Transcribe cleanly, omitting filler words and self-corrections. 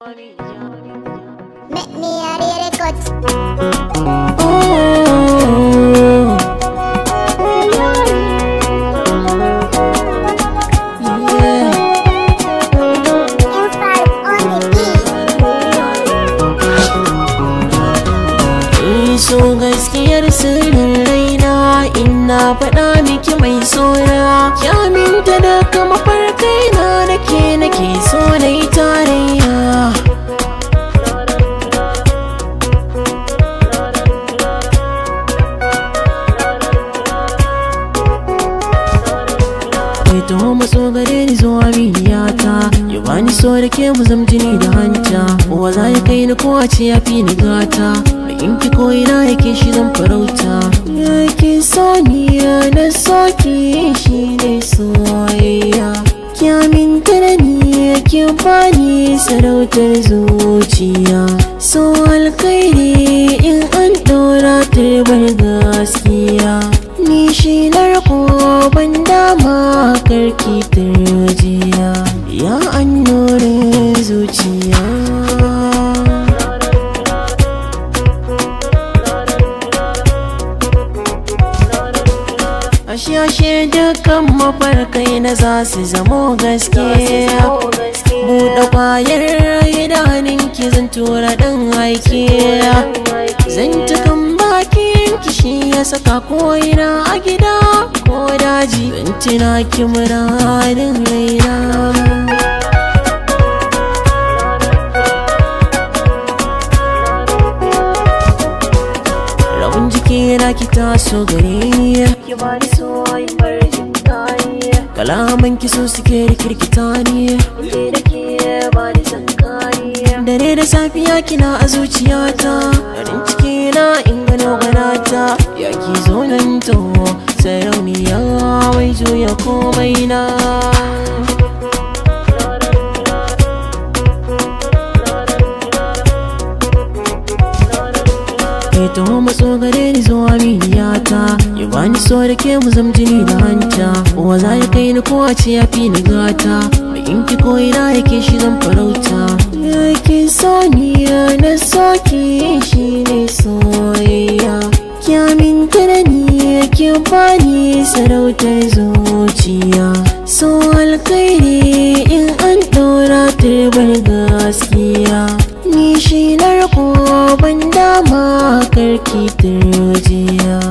Make me a record. So gaskiyar sirrin raina ina faɗa miki mai sona ki aminta da kama farkai na nake so na yi tarayya. Kai taho matso gare ni zuwa miniyata ya bani so da ke mu zamjini da hanta wa za ya kai ni ko a ce ya fi ni gata in ki ko'ina yake shi zan farauta yake saniya na soki shi ne soyayya ki aminta da ni ki bani sarautar zuciya so alkairi in an ɗora turbar gaskiya ni shi narko ban dama karki turjiya ya annorin zuciya. Ashe dukkan mafarkai na za su zamo gaske buɗe ƙwayar idanunki zan tura ɗan aike zantukan bakin shi ya saka ko'ina a gida ko daji zan tuna ki muradin raina. Rabin jikina ki taso gare ki bani soyin barjin tani kalaman ki so suke rikirkita ni kuke da ke bani sankani dare da safiya kina a zuciyata farin ciki na in gano ganata ya ki zo nan to sarauniya mai juya komai na. Taho matso gare ni zuwa miniyata ya bani so da ke mu zamjini da hanta wa za ya kai ni ko a ce ya fi ni gata in ki ko'ina yake shi zan farauta yake saniya na soki shi ne soyayya ki aminta da ni ki bani sarautar zuciya so alkairi in an ɗora turbar gaskiya ni shi narko ban dama karki turjiya.